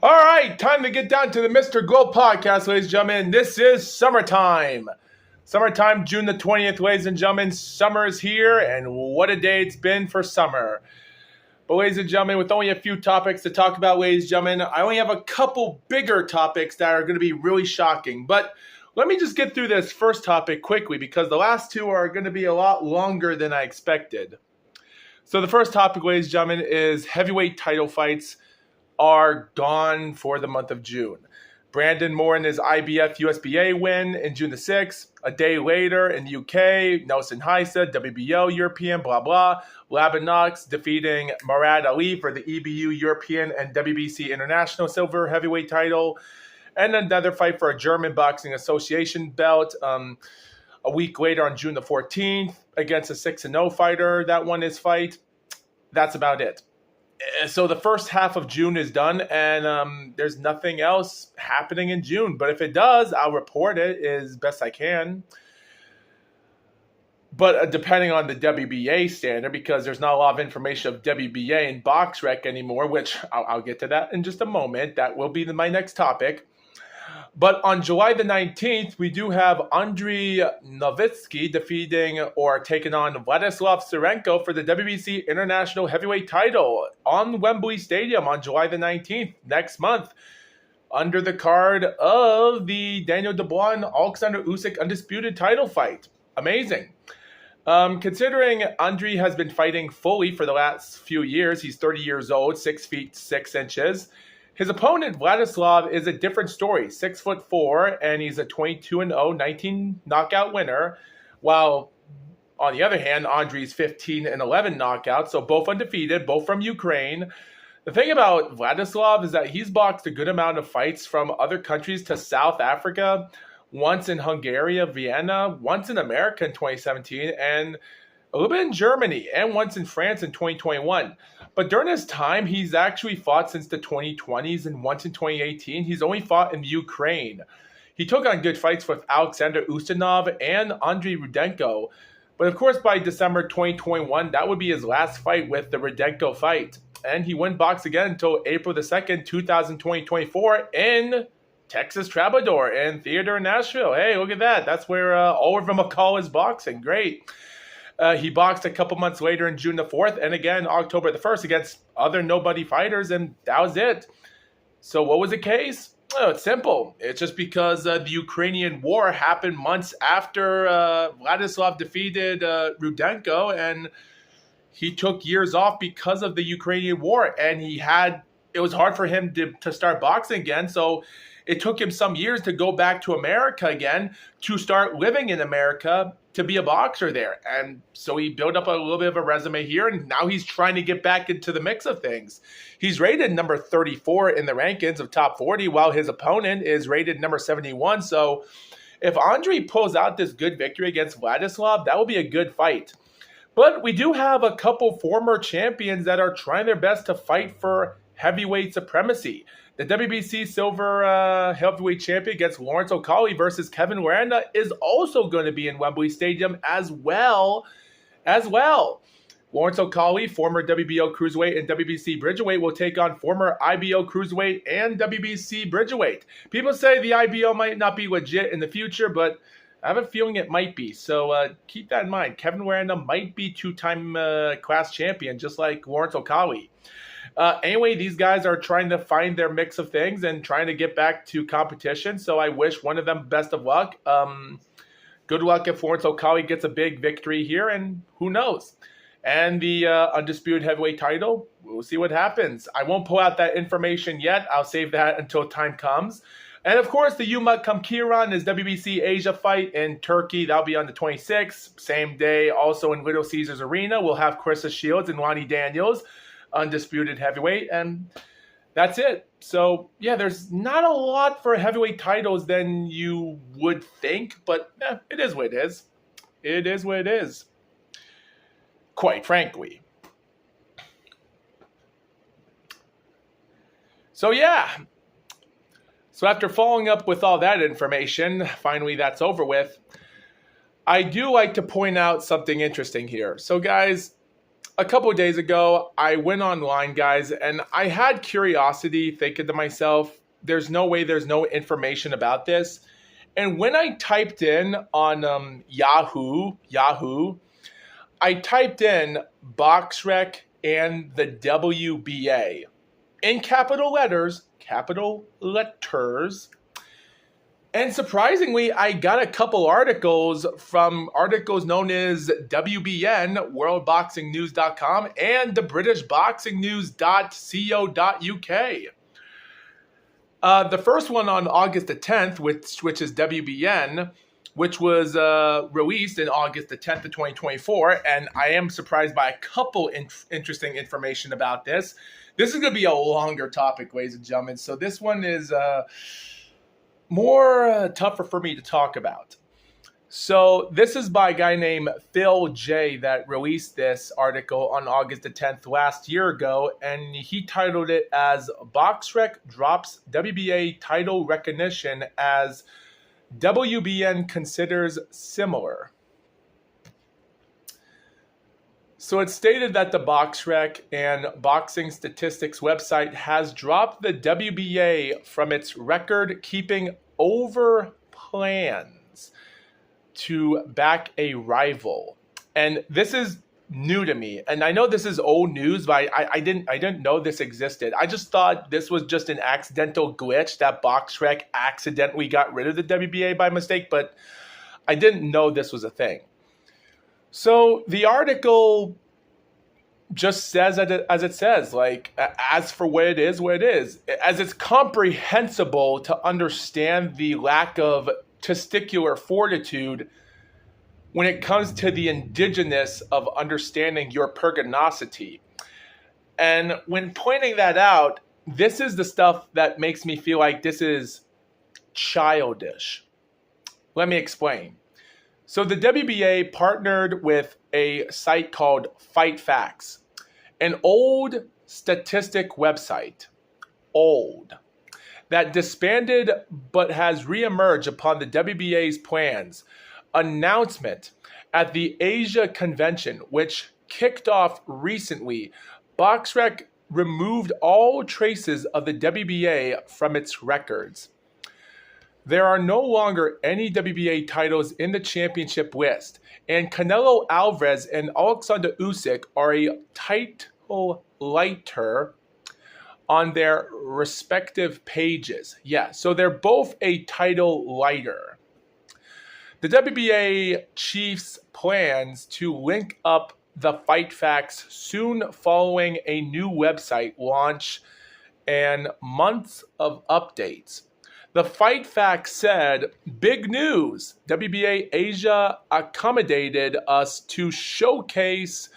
All right, time to get down to the Mr. Glow podcast, ladies and gentlemen. This is summertime. Summertime, June the 20th, ladies and gentlemen. Summer is here, and what a day it's been for summer. But ladies and gentlemen, with only a few topics to talk about, ladies and gentlemen, I only have a couple bigger topics that are going to be really shocking. But let me just get through this first topic quickly because the last two are going to be a lot longer than I expected. So the first topic, ladies and gentlemen, is heavyweight title fights are gone for the month of June. Brandon Moore and his IBF USBA win in June the 6th. A day later in the UK, Nelson Heisa, WBO European, blah, blah. Labanox defeating Murad Ali for the EBU European and WBC International Silver Heavyweight title. And another fight for a German Boxing Association belt. A week later on June the 14th against a 6-0 fighter that won his fight. That's about it. So the first half of June is done, and there's nothing else happening in June. But if it does, I'll report it as best I can. But depending on the WBA standard, because there's not a lot of information of WBA and BoxRec anymore, which I'll get to that in just a moment. That will be my next topic. But on July the 19th, we do have Andrei Novitsky defeating or taking on Vladislav Serenko for the WBC International Heavyweight title on Wembley Stadium on July the 19th next month under the card of the Daniel Dubois and Alexander Usyk undisputed title fight. Amazing. Considering Andrei has been fighting fully for the last few years, he's 30 years old, 6 feet 6 inches. His opponent, Vladislav, is a different story, 6'4", and he's a 22-0, 19 knockout winner, while on the other hand, Andrei's 15 and 11 knockouts, so both undefeated, both from Ukraine. The thing about Vladislav is that he's boxed a good amount of fights from other countries to South Africa, once in Hungary, Vienna, once in America in 2017, and a little bit in Germany, and once in France in 2021. But during his time, he's actually fought since the 2020s, and once in 2018. He's only fought in Ukraine. He took on good fights with Alexander Ustinov and Andrei Rudenko. But of course, by December 2021, that would be his last fight with the Rudenko fight. And he wouldn't box again until April the 2nd, 2024 in Texas Troubadour and Theater in Nashville. Hey, look at that. That's where Oliver McCall is boxing. Great. He boxed a couple months later in June the 4th and again October the 1st against other nobody fighters, and that was it. So what was the case? Oh, it's simple. It's just because the Ukrainian war happened months after Vladislav defeated Rudenko, and he took years off because of the Ukrainian war, and it was hard for him to start boxing again, so it took him some years to go back to America again, to start living in America, to be a boxer there. And so he built up a little bit of a resume here, and now he's trying to get back into the mix of things. He's rated number 34 in the rankings of top 40, while his opponent is rated number 71. So if Andrei pulls out this good victory against Vladislav, that will be a good fight. But we do have a couple former champions that are trying their best to fight for heavyweight supremacy. The WBC Silver Heavyweight Champion against Lawrence Okolie versus Kevin Miranda is also going to be in Wembley Stadium as well. Lawrence Okolie, former WBO Cruiserweight and WBC Bridgerweight, will take on former IBO Cruiserweight and WBC Bridgerweight. People say the IBO might not be legit in the future, but I have a feeling it might be. So keep that in mind. Kevin Miranda might be two-time class champion, just like Lawrence Okolie. Anyway, these guys are trying to find their mix of things and trying to get back to competition. So I wish one of them best of luck. Good luck if Lawrence Okolie gets a big victory here, and who knows? And the undisputed heavyweight title, we'll see what happens. I won't pull out that information yet. I'll save that until time comes. And of course, the Yuma Kamkiran is WBC Asia fight in Turkey. That'll be on the 26th. Same day, also in Little Caesars Arena, we'll have Carissa Shields and Lonnie Daniels, undisputed heavyweight, and that's it. So yeah, there's not a lot for heavyweight titles than you would think, but it is what it is. It is what it is, quite frankly. So yeah, so after following up with all that information, finally that's over with, I do like to point out something interesting here. So guys, a couple of days ago, I went online, guys, and I had curiosity thinking to myself, there's no way there's no information about this. And when I typed in on Yahoo, I typed in BoxRec and the WBA in capital letters, and surprisingly, I got a couple articles from articles known as WBN, worldboxingnews.com, and the britishboxingnews.co.uk. The first one on August the 10th, which is WBN, which was released in August the 10th of 2024, and I am surprised by a couple interesting information about this. This is going to be a longer topic, ladies and gentlemen, so this one is more tougher for me to talk about. So this is by a guy named Phil J that released this article on August the 10th last year ago, and he titled it as BoxRec drops WBA title recognition as WBN considers similar. So it's stated that the BoxRec and Boxing Statistics website has dropped the WBA from its record-keeping over plans to back a rival. And this is new to me. And I know this is old news, but I didn't know this existed. I just thought this was just an accidental glitch that BoxRec accidentally got rid of the WBA by mistake, but I didn't know this was a thing. So the article just says as it says, like, as for what it is, as it's comprehensible to understand the lack of testicular fortitude when it comes to the indigenous of understanding your pergnosity. And when pointing that out, this is the stuff that makes me feel like this is childish. Let me explain. So the WBA partnered with a site called FightFacts, an old statistic website, that disbanded but has reemerged upon the WBA's plans announcement at the Asia Convention, which kicked off recently. BoxRec removed all traces of the WBA from its records. There are no longer any WBA titles in the championship list, and Canelo Alvarez and Alexander Usyk are a title lighter on their respective pages. Yeah, so they're both a title lighter. The WBA chiefs plans to link up the FightFacts soon following a new website launch and months of updates. The FightFacts said, big news, WBA Asia accommodated us to showcase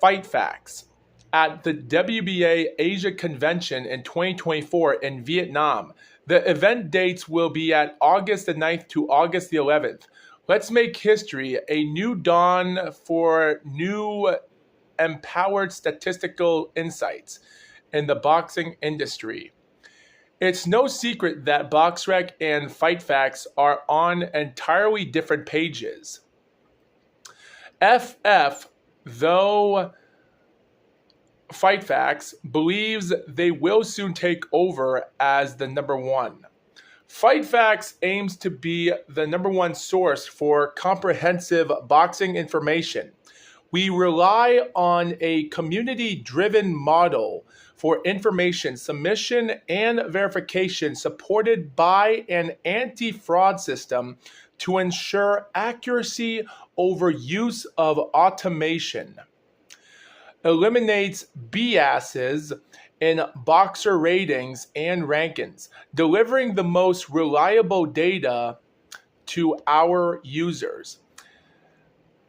FightFacts at the WBA Asia Convention in 2024 in Vietnam. The event dates will be at August the 9th to August the 11th. Let's make history, a new dawn for new empowered statistical insights in the boxing industry. It's no secret that BoxRec and FightFacts are on entirely different pages. FF, though FightFacts, believes they will soon take over as the number one. FightFacts aims to be the number one source for comprehensive boxing information. We rely on a community-driven model for information submission and verification supported by an anti-fraud system to ensure accuracy over use of automation. Eliminates biases in boxer ratings and rankings, delivering the most reliable data to our users.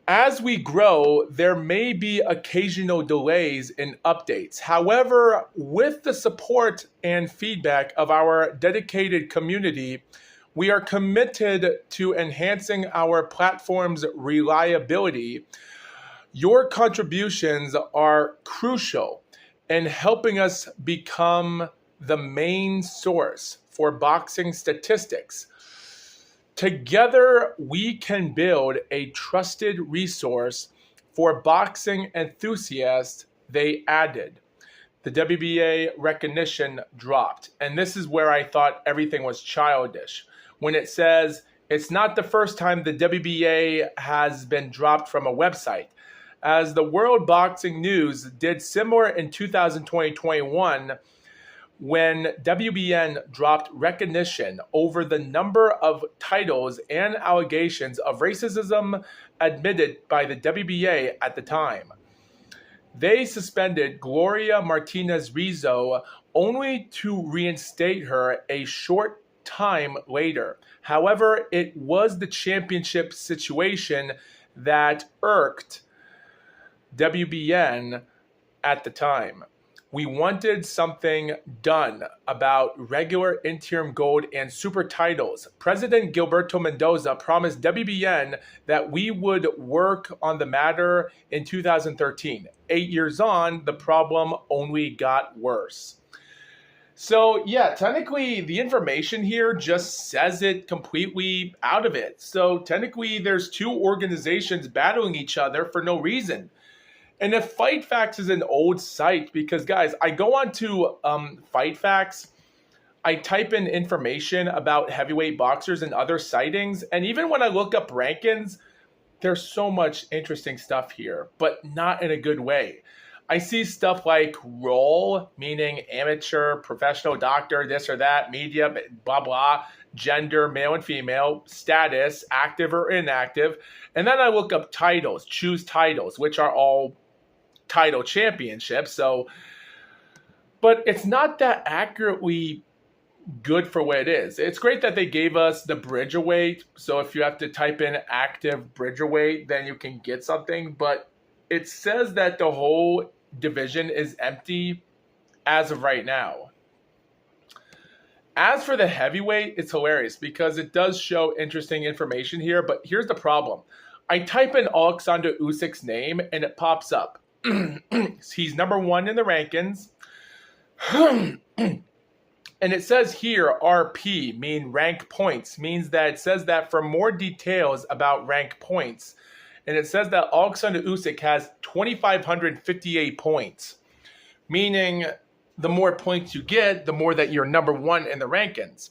As we grow, there may be occasional delays in updates. However, with the support and feedback of our dedicated community, we are committed to enhancing our platform's reliability. Your contributions are crucial in helping us become the main source for boxing statistics. Together, we can build a trusted resource For boxing enthusiasts, they added. The WBA recognition dropped. And this is where I thought everything was childish. When it says it's not the first time the WBA has been dropped from a website, as the World Boxing News did similar in 2020-21 when WBN dropped recognition over the number of titles and allegations of racism admitted by the WBA at the time. They suspended Gloria Martinez Rizzo only to reinstate her a short time later. However, it was the championship situation that irked WBN at the time. We wanted something done about regular interim gold and super titles. President Gilberto Mendoza promised WBN that we would work on the matter in 2013. 8 years on, the problem only got worse. So yeah, technically the information here just says it completely out of it. So technically there's two organizations battling each other for no reason. And if Fight Facts is an old site, because guys, I go on to Fight Facts, I type in information about heavyweight boxers and other sightings, and even when I look up rankings, there's so much interesting stuff here, but not in a good way. I see stuff like role, meaning amateur, professional, doctor, this or that, media, blah, blah, gender, male and female, status, active or inactive. And then I look up titles, choose titles, which are all title championships. So, but it's not that accurately good for what it is. It's great that they gave us the bridgerweight. So if you have to type in active bridgerweight, then you can get something. But it says that the whole division is empty as of right now. As for the heavyweight, it's hilarious because it does show interesting information here. But here's the problem. I type in Alexander Usyk's name and it pops up. He's number 1 in the rankings. And it says here, RP, mean rank points, means that it says that for more details about rank points. And it says that Alexander Usyk has 2,558 points, meaning the more points you get, the more that you're number 1 in the rankings.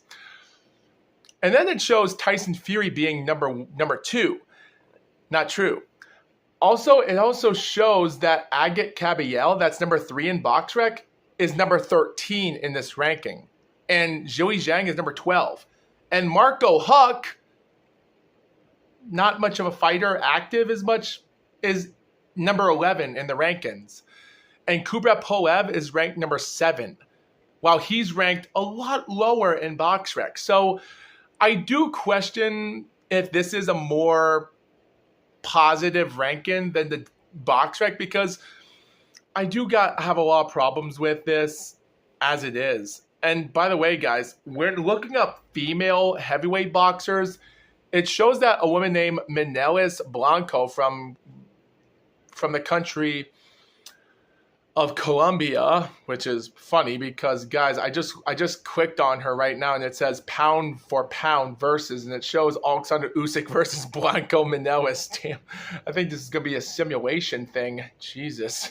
And then it shows Tyson Fury being number 2. Not true. Also, it also shows that Agit Kabayel, that's number 3 in BoxRec, is number 13 in this ranking. And Zhilei Zhang is number 12. And Marco Huck, not much of a fighter, active as much, is number 11 in the rankings. And Kubrat Pulev is ranked number 7, while he's ranked a lot lower in BoxRec. So I do question if this is a more positive ranking than the BoxRec, because I do have a lot of problems with this as it is. And by the way, guys, we're looking up female heavyweight boxers. It shows that a woman named Menelis Blanco from the country of Colombia, which is funny because, guys, I just clicked on her right now and it says pound for pound versus, and it shows Alexander Usyk versus Blanco Menelis. Damn, I think this is going to be a simulation thing. Jesus.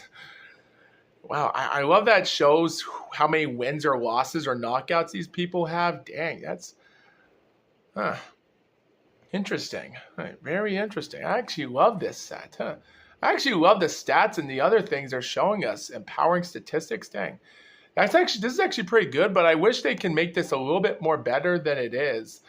Wow, I love that shows how many wins or losses or knockouts these people have. Dang, that's interesting. Very interesting. I actually love this set. I actually love the stats and the other things they're showing us. Empowering statistics. Dang. This is actually pretty good, but I wish they can make this a little bit more better than it is.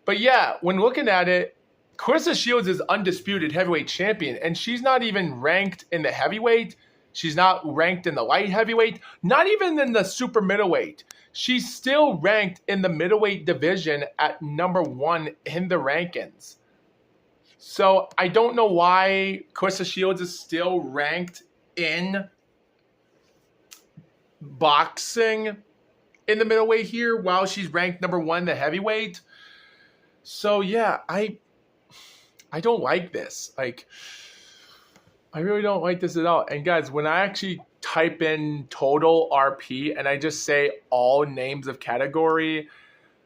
But yeah, when looking at it, Clarissa Shields is undisputed heavyweight champion, and she's not even ranked in the heavyweight. She's not ranked in the light heavyweight, not even in the super middleweight. She's still ranked in the middleweight division at number 1 in the rankings. So I don't know why Clarissa Shields is still ranked in boxing in the middleweight here while she's ranked number 1 in the heavyweight. So yeah, I don't like this. I really don't like this at all. And guys, when I actually type in total RP and I just say all names of category,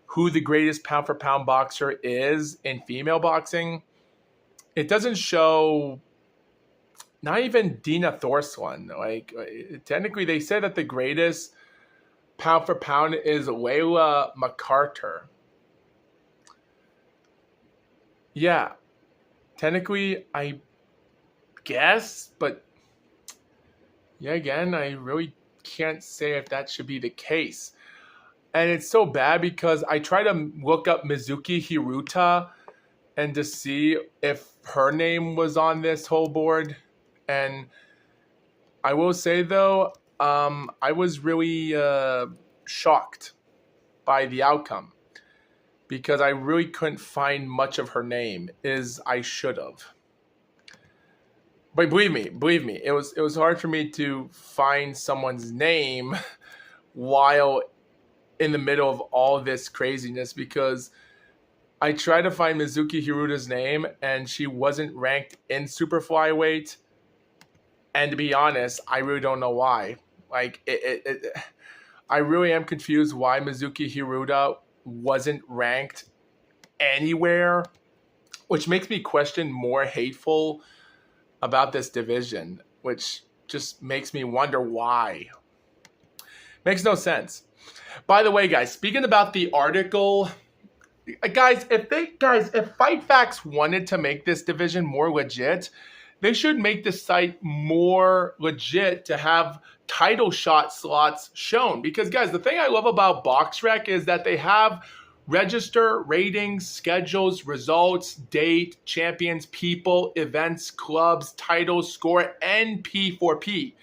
who the greatest pound for pound boxer is in female boxing, it doesn't show not even Dina Thorsson. Like, technically, they said that the greatest pound for pound is Layla McCarter. Yeah, technically, I guess, but yeah, again, I really can't say if that should be the case. And it's so bad because I try to look up Mizuki Hiruta and to see if her name was on this whole board. And I will say, though, I was really shocked by the outcome because I really couldn't find much of her name as I should have. But believe me, it was hard for me to find someone's name while in the middle of all this craziness because I tried to find Mizuki Hiruta's name and she wasn't ranked in super flyweight. And to be honest, I really don't know why. Like, I really am confused why Mizuki Hiruta wasn't ranked anywhere, which makes me question more hateful about this division, which just makes me wonder why. Makes no sense. By the way, guys, speaking about the article, guys, if Fight Facts wanted to make this division more legit, they should make the site more legit to have title shot slots shown. Because, guys, the thing I love about BoxRec is that they have register, ratings, schedules, results, date, champions, people, events, clubs, titles, score, and P4P,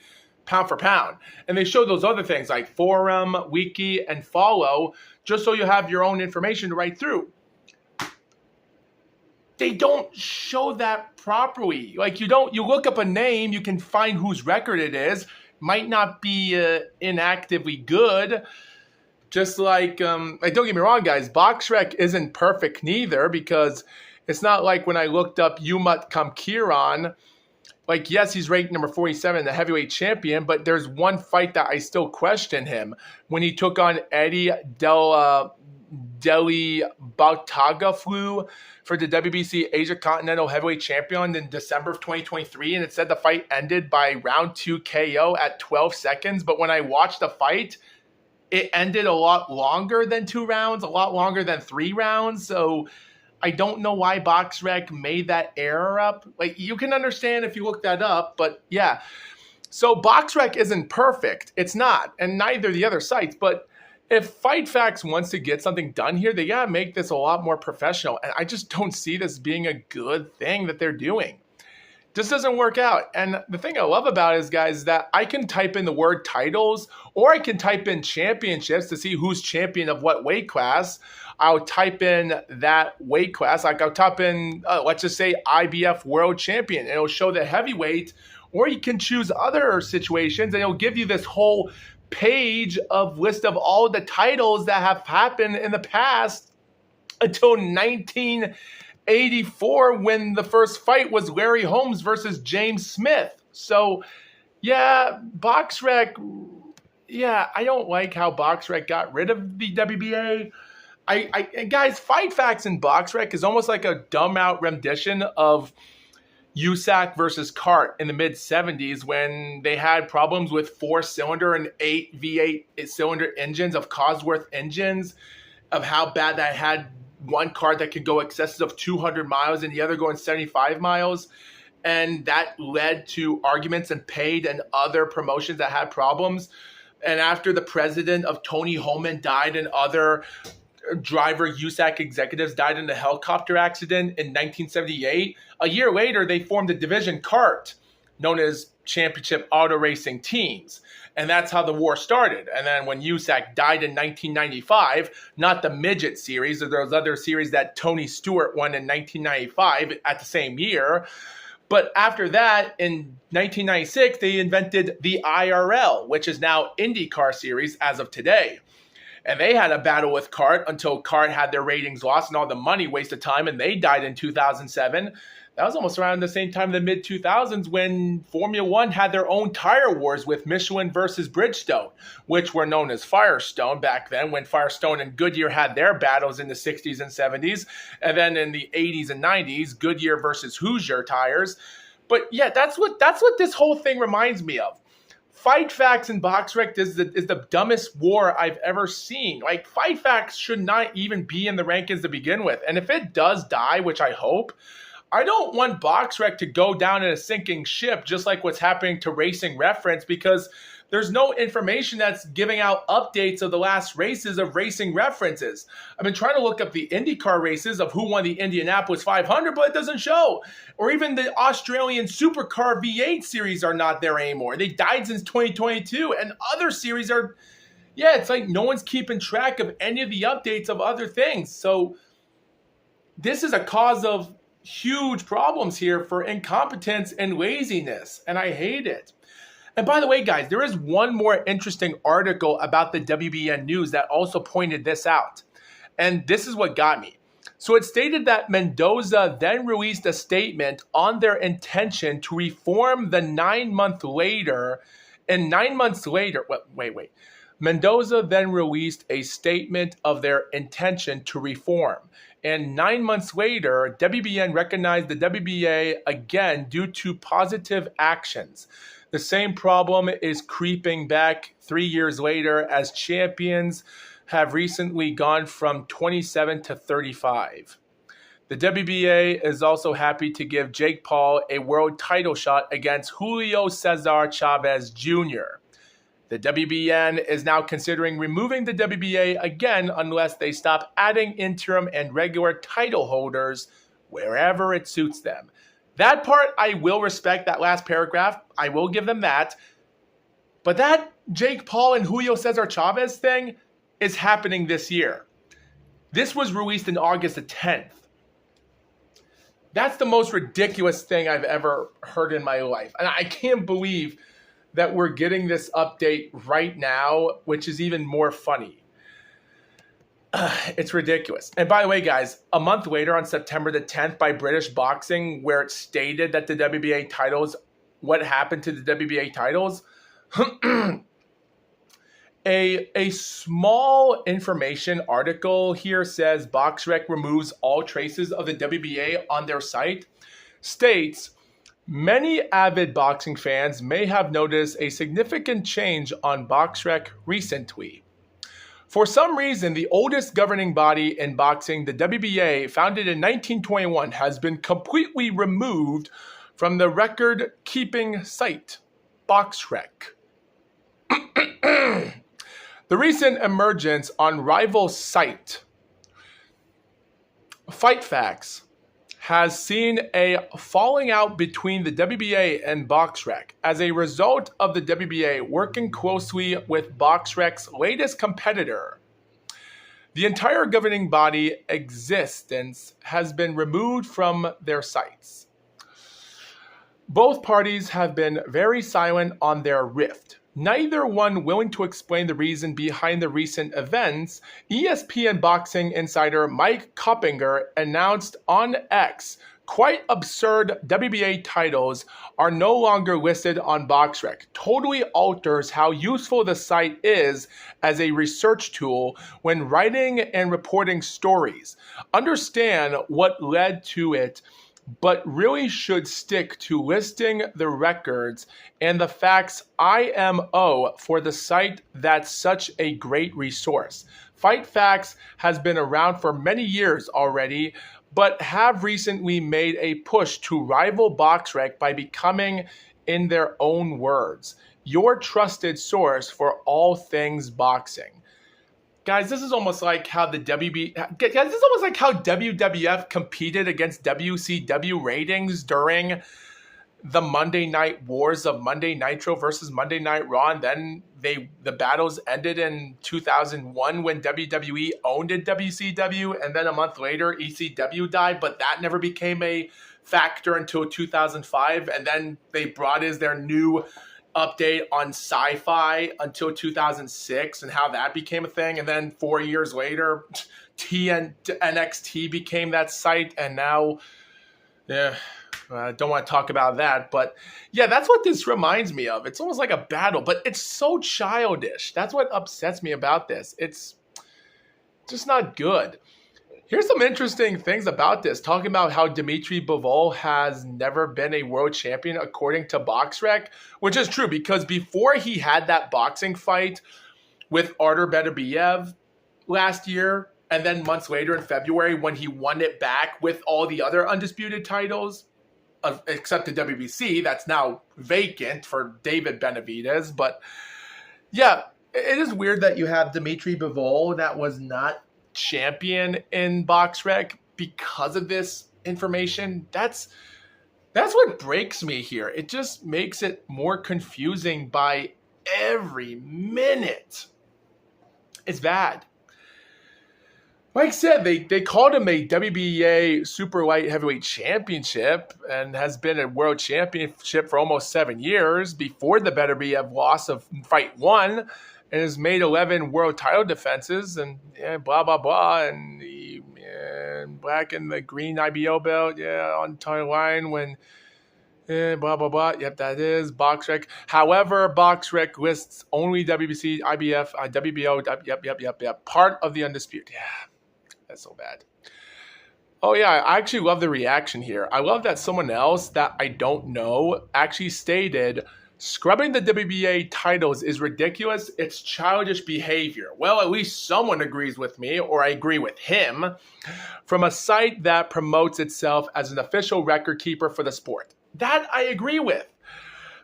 pound for pound. And they show those other things like forum, wiki, and follow, just so you have your own information to write through. They don't show that properly. Like, you look up a name, you can find whose record it is. Might not be inactively good. Just like don't get me wrong, guys, BoxRec isn't perfect neither because it's not like when I looked up Umut Kamkiran, like, yes, he's ranked number 47, the heavyweight champion, but there's one fight that I still question him when he took on Eddie Deli Bautagaflu for the WBC Asia Continental Heavyweight Champion in December of 2023, and it said the fight ended by round 2 KO at 12 seconds, but when I watched the fight, it ended a lot longer than 2 rounds, a lot longer than 3 rounds. So I don't know why BoxRec made that error up. Like, you can understand if you look that up, but yeah. So BoxRec isn't perfect. It's not, and neither the other sites. But if Fight Facts wants to get something done here, they gotta make this a lot more professional. And I just don't see this being a good thing that they're doing. Just doesn't work out. And the thing I love about it is, guys, is that I can type in the word titles or I can type in championships to see who's champion of what weight class. I'll type in that weight class. Like, I'll type in, let's just say IBF world champion, and it'll show the heavyweight. Or you can choose other situations and it'll give you this whole page of list of all the titles that have happened in the past until 1984 when the first fight was Larry Holmes versus James Smith. So, yeah, BoxRec, yeah, I don't like how BoxRec got rid of the WBA. And guys, Fight Facts and BoxRec is almost like a dumb out rendition of USAC versus CART in the mid-70s when they had problems with 4-cylinder and 8 V8 cylinder engines of Cosworth engines, of how bad that had one car that could go excesses of 200 miles and the other going 75 miles. And that led to arguments in Paid and other promotions that had problems. And after the president of Tony Holman died and other driver USAC executives died in a helicopter accident in 1978, a year later, they formed a division CART known as Championship Auto Racing Teams. And that's how the war started. And then when USAC died in 1995, not the midget series, or those other series that Tony Stewart won in 1995 at the same year. But after that, in 1996, they invented the IRL, which is now IndyCar Series as of today. And they had a battle with CART until CART had their ratings lost and all the money wasted time, and they died in 2007. That was almost around the same time in the mid-2000s when Formula One had their own tire wars with Michelin versus Bridgestone, which were known as Firestone back then, when Firestone and Goodyear had their battles in the 60s and 70s. And then in the 80s and 90s, Goodyear versus Hoosier tires. But yeah, that's what this whole thing reminds me of. Fight Facts and BoxRec is the dumbest war I've ever seen. Like, Fight Facts should not even be in the rankings to begin with. And if it does die, which I hope, I don't want BoxRec to go down in a sinking ship, just like what's happening to Racing Reference, because there's no information that's giving out updates of the last races of Racing References. I've been trying to look up the IndyCar races of who won the Indianapolis 500, but it doesn't show. Or even the Australian Supercar V8 series are not there anymore. They died since 2022, and other series are, yeah, it's like no one's keeping track of any of the updates of other things. So this is a cause of huge problems here for incompetence and laziness, and I hate it. And by the way, guys, there is one more interesting article about the WBN News that also pointed this out. And this is what got me. So it stated that Mendoza then released a statement on their intention to reform the 9 months later. And 9 months later, wait. Mendoza then released a statement of their intention to reform. And 9 months later, WBN recognized the WBA again due to positive actions. The same problem is creeping back 3 years later as champions have recently gone from 27 to 35. The WBA is also happy to give Jake Paul a world title shot against Julio Cesar Chavez Jr. The WBN is now considering removing the WBA again unless they stop adding interim and regular title holders wherever it suits them. That part, I will respect, that last paragraph. I will give them that. But that Jake Paul and Julio Cesar Chavez thing is happening this year. This was released in August the 10th. That's the most ridiculous thing I've ever heard in my life. And I can't believe that we're getting this update right now, which is even more funny. It's ridiculous. And by the way, guys, a month later on September the 10th by British Boxing, where it stated that the WBA titles, what happened to the WBA titles, a small information article here says BoxRec removes all traces of the WBA on their site, states, many avid boxing fans may have noticed a significant change on BoxRec recently. For some reason, the oldest governing body in boxing, the WBA, founded in 1921, has been completely removed from the record-keeping site, BoxRec. The recent emergence on rival site, Fight Facts, has seen a falling out between the WBA and BoxRec as a result of the WBA working closely with BoxRec's latest competitor. The entire governing body existence has been removed from their sites. Both parties have been very silent on their rift. Neither one willing to explain the reason behind the recent events. ESPN boxing insider Mike Coppinger announced on X, quite absurd WBA titles are no longer listed on BoxRec. Totally alters how useful the site is as a research tool when writing and reporting stories. Understand what led to it, but really should stick to listing the records and the facts IMO for the site that's such a great resource. Fight Facts has been around for many years already, but have recently made a push to rival BoxRec by becoming, in their own words, your trusted source for all things boxing. Guys, this is almost like how WWF competed against WCW ratings during the Monday Night Wars of Monday Nitro versus Monday Night Raw, and then the battles ended in 2001 when WWE owned WCW, and then a month later ECW died, but that never became a factor until 2005, and then they brought in their new update on Sci-Fi until 2006 and how that became a thing. And then 4 years later, NXT became that site. And now, I don't want to talk about that. But yeah, that's what this reminds me of. It's almost like a battle, but it's so childish. That's what upsets me about this. It's just not good. Here's some interesting things about this. Talking about how Dmitry Bivol has never been a world champion according to BoxRec, which is true because before he had that boxing fight with Artur Beterbiev last year, and then months later in February when he won it back with all the other undisputed titles, except the WBC, that's now vacant for David Benavidez. But yeah, it is weird that you have Dmitry Bivol that was not champion in BoxRec because of this information. That's what breaks me here. It just makes it more confusing by every minute. It's bad. Like I said, they called him a WBA super light heavyweight championship and has been a world championship for almost 7 years before the Beterbiev loss of fight 1, and has made 11 world title defenses and blah, blah, blah. And black and the green IBO belt, on title line when blah, blah, blah. Yep, that is BoxRec. However, BoxRec lists only WBC, IBF, WBO, yep. Part of the Undisputed. Yeah. That's so bad. Oh, yeah, I actually love the reaction here. I love that someone else that I don't know actually stated, scrubbing the WBA titles is ridiculous. It's childish behavior. Well, at least someone agrees with me, or I agree with him, from a site that promotes itself as an official record keeper for the sport. That I agree with.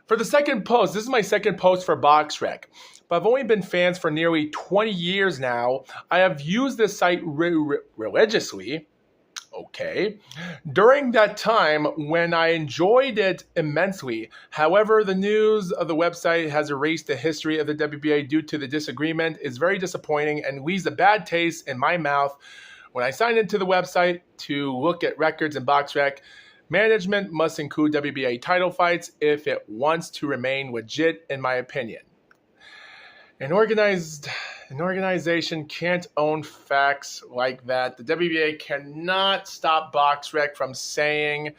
For the second post, this is my second post for BoxRec. But I've only been fans for nearly 20 years now. I have used this site religiously, okay, during that time when I enjoyed it immensely. However, the news of the website has erased the history of the WBA due to the disagreement. It's very disappointing and leaves a bad taste in my mouth. When I signed into the website to look at records in BoxRec, management must include WBA title fights if it wants to remain legit, in my opinion. An organization can't own facts like that. The WBA cannot stop BoxRec from saying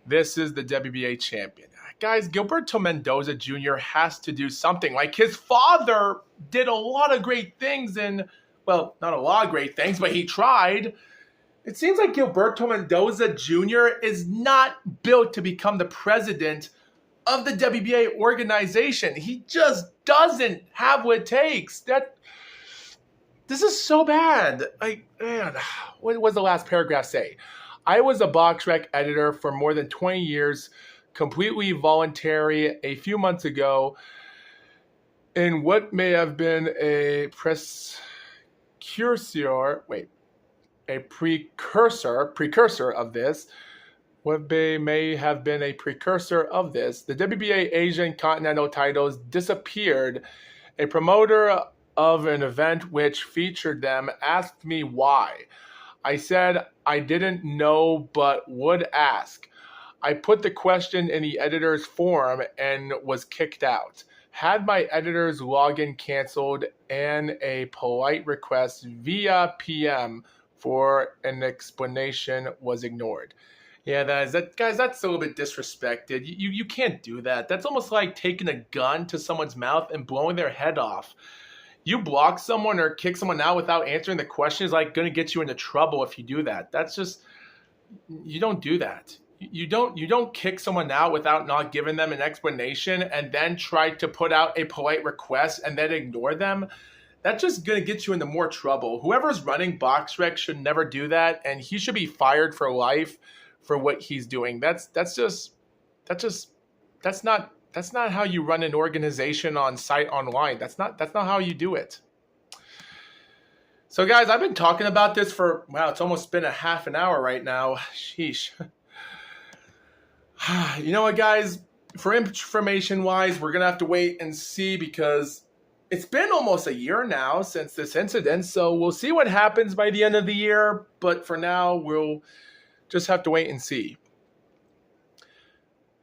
this is the WBA champion. Guys, Gilberto Mendoza Jr. has to do something. Like, his father did a lot of great things well, not a lot of great things, but he tried. It seems like Gilberto Mendoza Jr. is not built to become the president of the WBA organization. He just doesn't have what it takes. This is so bad. Like, man, what was the last paragraph say? I was a BoxRec editor for more than 20 years, completely voluntary a few months ago, in what may have been a precursor of this. What may have been a precursor of this. The WBA Asian Continental titles disappeared. A promoter of an event which featured them asked me why. I said I didn't know but would ask. I put the question in the editor's forum and was kicked out. Had my editor's login canceled and a polite request via PM for an explanation was ignored. Yeah, guys, that's a little bit disrespected. You can't do that. That's almost like taking a gun to someone's mouth and blowing their head off. You block someone or kick someone out without answering the question is like going to get you into trouble if you do that. That's just, you don't do that. You don't kick someone out without not giving them an explanation and then try to put out a polite request and then ignore them. That's just going to get you into more trouble. Whoever's running BoxRec should never do that, and he should be fired for life for what he's doing. That's not how you run an organization on site online. That's not how you do it. So guys, I've been talking about this for, wow, it's almost been a half an hour right now. Sheesh. You know what, guys? For information wise, we're going to have to wait and see because it's been almost a year now since this incident. So we'll see what happens by the end of the year. But for now, we'll just have to wait and see.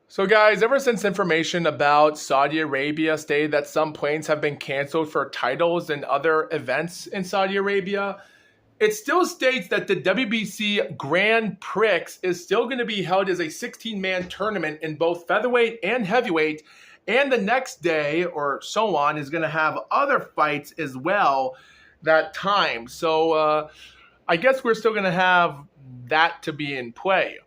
So guys, ever since information about Saudi Arabia stated that some planes have been canceled for titles and other events in Saudi Arabia, it still states that the WBC Grand Prix is still going to be held as a 16-man tournament in both featherweight and heavyweight, and the next day or so on is going to have other fights as well that time. So I guess we're still going to have that to be in play.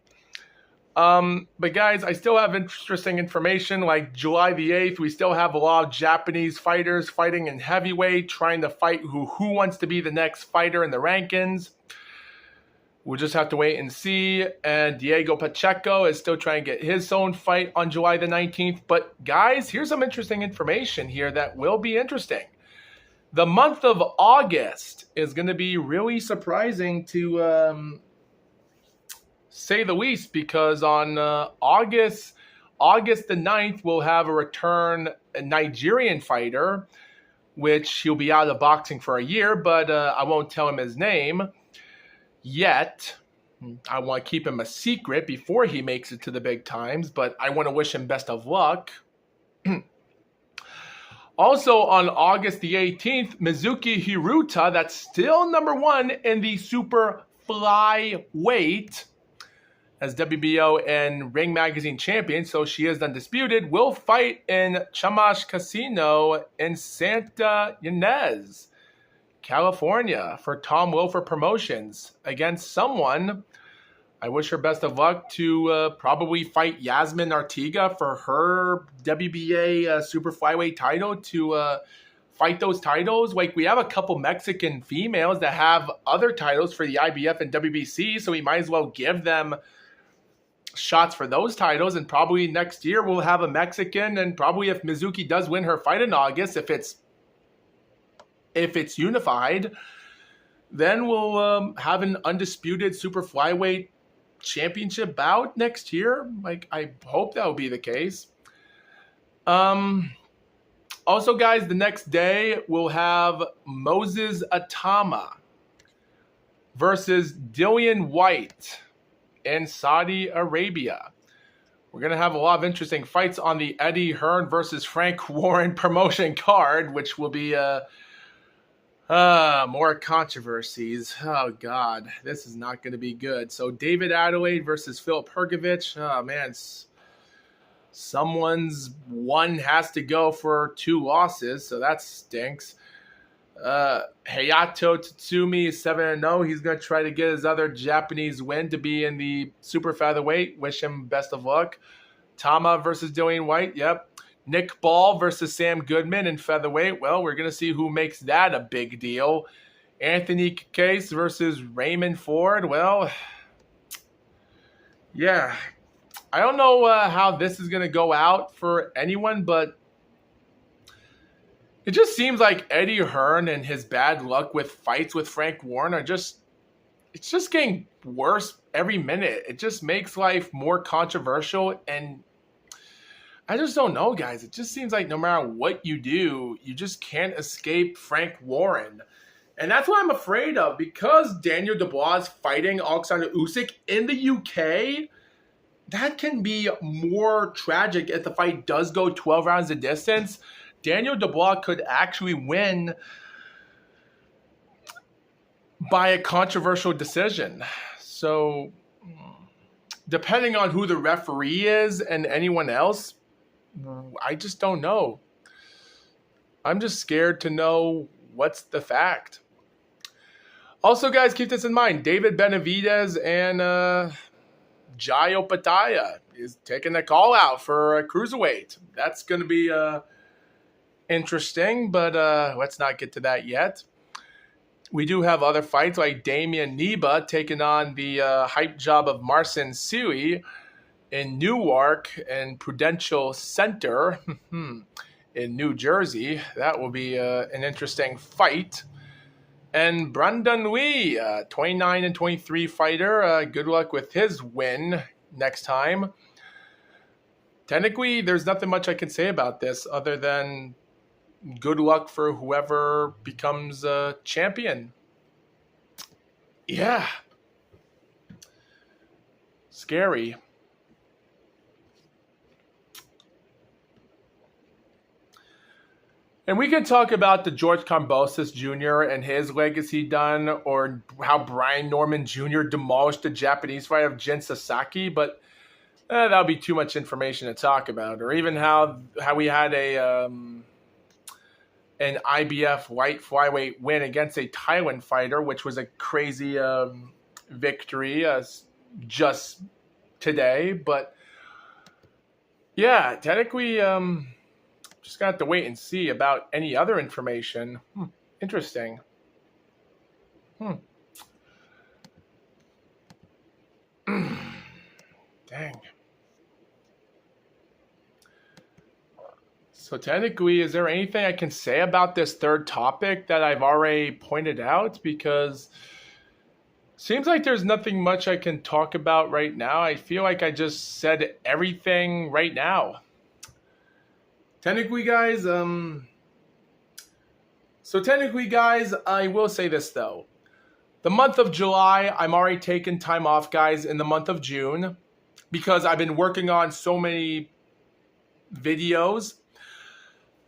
But guys, I still have interesting information. Like July the 8th, we still have a lot of Japanese fighters fighting in heavyweight, trying to fight who wants to be the next fighter in the rankings. We'll just have to wait and see. And Diego Pacheco is still trying to get his own fight on July the 19th. But guys, here's some interesting information here that will be interesting. The month of August is going to be really surprising to say the least, because on August the 9th, we'll have a return a Nigerian fighter, which he'll be out of boxing for a year, but I won't tell him his name yet. I want to keep him a secret before he makes it to the big times, but I want to wish him best of luck. Also on August the 18th, Mizuki Hiruta, that's still number 1 in the super flyweight as WBO and Ring Magazine champion, so she is undisputed, will fight in Chamash Casino in Santa Ynez, California for Tom Wilfer Promotions against someone. I wish her best of luck to probably fight Yasmin Artiga for her WBA super flyweight title, to fight those titles. Like, we have a couple Mexican females that have other titles for the IBF and WBC, so we might as well give them shots for those titles. And probably next year we'll have a Mexican, and probably if Mizuki does win her fight in August, if it's unified, then we'll have an undisputed super flyweight championship bout next year. Like, I hope that will be the case. Also, guys, the next day we'll have Moses Atama versus Dillian White in Saudi Arabia. We're going to have a lot of interesting fights on the Eddie Hearn versus Frank Warren promotion card, which will be more controversies. Oh, God, this is not going to be good. So David Adelaide versus Philip Hergovich. Oh, man, someone's one has to go for 2 losses, so that stinks. Hayato Tatsumi is 7-0. He's going to try to get his other Japanese win to be in the super featherweight. Wish him best of luck. Tama versus Dillian White. Yep. Nick Ball versus Sam Goodman in featherweight. Well, we're going to see who makes that a big deal. Anthony Case versus Raymond Ford. Well, yeah. I don't know how this is going to go out for anyone, but it just seems like Eddie Hearn and his bad luck with fights with Frank Warren it's just getting worse every minute. It just makes life more controversial, and I just don't know, guys. It just seems like no matter what you do, you just can't escape Frank Warren. And that's what I'm afraid of, because Daniel Dubois is fighting Alexander Usyk in the UK. That can be more tragic if the fight does go 12 rounds of distance. Daniel Dubois could actually win by a controversial decision. So, depending on who the referee is and anyone else, I just don't know. I'm just scared to know what's the fact. Also, guys, keep this in mind. David Benavidez and Jai Opataya is taking the call out for a cruiserweight. That's going to be interesting, but let's not get to that yet. We do have other fights like Damian Neba taking on the hype job of Marcin Sui in Newark and Prudential Center in New Jersey. That will be an interesting fight. And Brandon Lee, 29 and 23 fighter. Good luck with his win next time. Technically, there's nothing much I can say about this other than good luck for whoever becomes a champion. Yeah. Scary. And we can talk about the George Kambosos Jr. and his legacy done, or how Brian Norman Jr. demolished the Japanese fight of Jin Sasaki, but that would be too much information to talk about. Or even how we had a an IBF light flyweight win against a Thailand fighter, which was a crazy victory just today. But yeah, technically, just got to wait and see about any other information. Interesting. Dang. So technically, is there anything I can say about this third topic that I've already pointed out? Because seems like there's nothing much I can talk about right now. I feel like I just said everything right now. Technically, guys, I will say this, though. The month of July, I'm already taking time off, guys, in the month of June because I've been working on so many videos.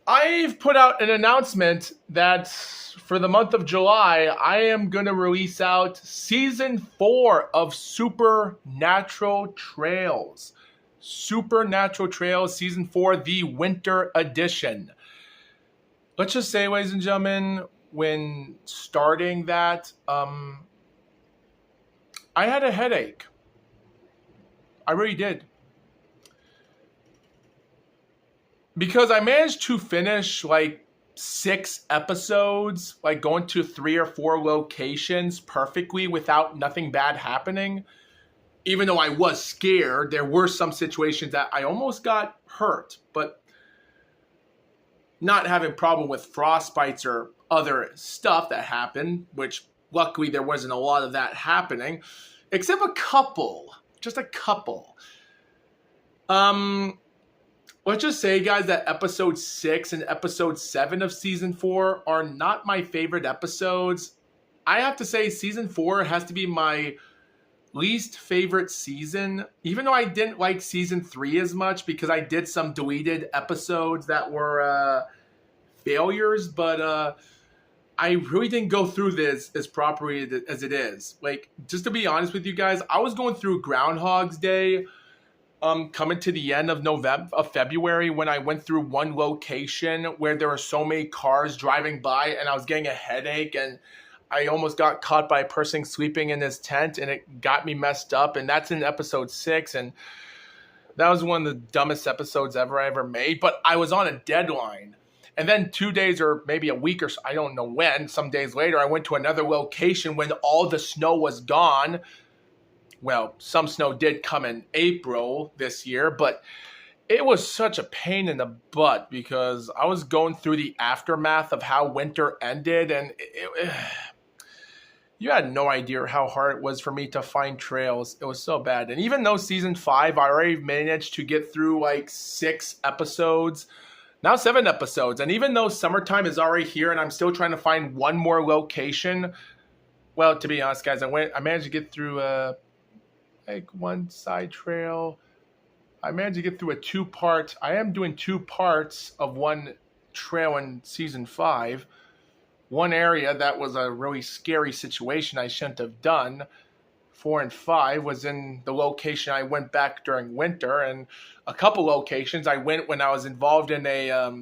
I've put out an announcement that for the month of July, I am going to release out Season 4 of Supernatural Trails. Supernatural Trails Season 4, the Winter Edition. Let's just say, ladies and gentlemen, when starting that, I had a headache. I really did. Because I managed to finish like 6 episodes, like going to 3 or 4 locations perfectly without nothing bad happening. Even though I was scared, there were some situations that I almost got hurt, but not having a problem with frostbites or other stuff that happened, which luckily there wasn't a lot of that happening, except a couple, just a couple. Let's just say, guys, that episode 6 and episode 7 of season 4 are not my favorite episodes. I have to say season 4 has to be my least favorite season, even though I didn't like season 3 as much because I did some deleted episodes that were failures, but I really didn't go through this as properly as it is. Like, just to be honest with you guys, I was going through Groundhog's Day coming to the end of February when I went through one location where there were so many cars driving by and I was getting a headache and I almost got caught by a person sleeping in his tent and it got me messed up. And that's in episode 6. And that was one of the dumbest episodes I ever made. But I was on a deadline. And then 2 days or maybe a week or so, I don't know when, some days later, I went to another location when all the snow was gone. Well, some snow did come in April this year, but it was such a pain in the butt because I was going through the aftermath of how winter ended, and you had no idea how hard it was for me to find trails. It was so bad. And even though season 5, I already managed to get through like 6 episodes, now 7 episodes. And even though summertime is already here and I'm still trying to find one more location, well, to be honest, guys, I managed to get through like one side trail. I managed to get through a 2-part. I am doing 2 parts of one trail in season 5. One area that was a really scary situation I shouldn't have done. 4 and 5 was in the location I went back during winter, and a couple locations I went when I was involved in a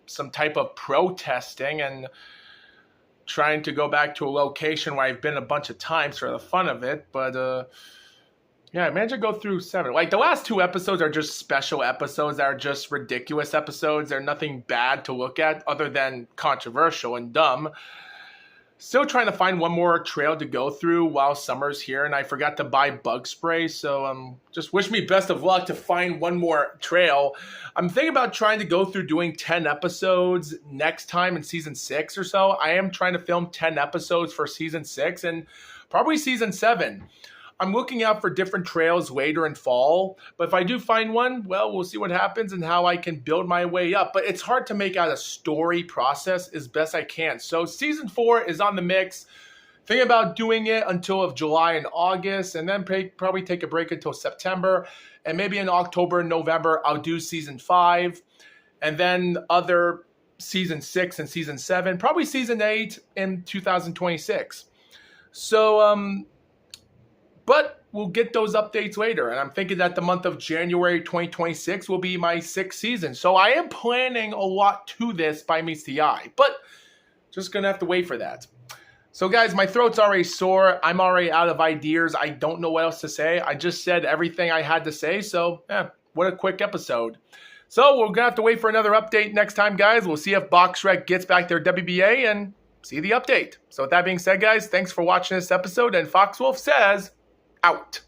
some type of protesting and trying to go back to a location where I've been a bunch of times for the fun of it, but yeah, I managed to go through 7. Like, the last 2 episodes are just special episodes that are just ridiculous episodes. They're nothing bad to look at other than controversial and dumb. Still trying to find one more trail to go through while summer's here, and I forgot to buy bug spray, so just wish me best of luck to find one more trail. I'm thinking about trying to go through doing 10 episodes next time in season 6 or so. I am trying to film 10 episodes for season 6 and probably season 7. I'm looking out for different trails later in fall, but if I do find one, well, we'll see what happens and how I can build my way up. But it's hard to make out a story process as best I can. So season 4 is on the mix. Thinking about doing it until of July and August, and then probably take a break until September. And maybe in October and November, I'll do season 5. And then other season 6 and season 7, probably season 8 in 2026. So, But we'll get those updates later. And I'm thinking that the month of January 2026 will be my 6th season. So I am planning a lot to this by meets the eye. But just going to have to wait for that. So guys, my throat's already sore. I'm already out of ideas. I don't know what else to say. I just said everything I had to say. So what a quick episode. So we're going to have to wait for another update next time, guys. We'll see if BoxRec gets back their WBA and see the update. So with that being said, guys, thanks for watching this episode. And Foxwolf says, out.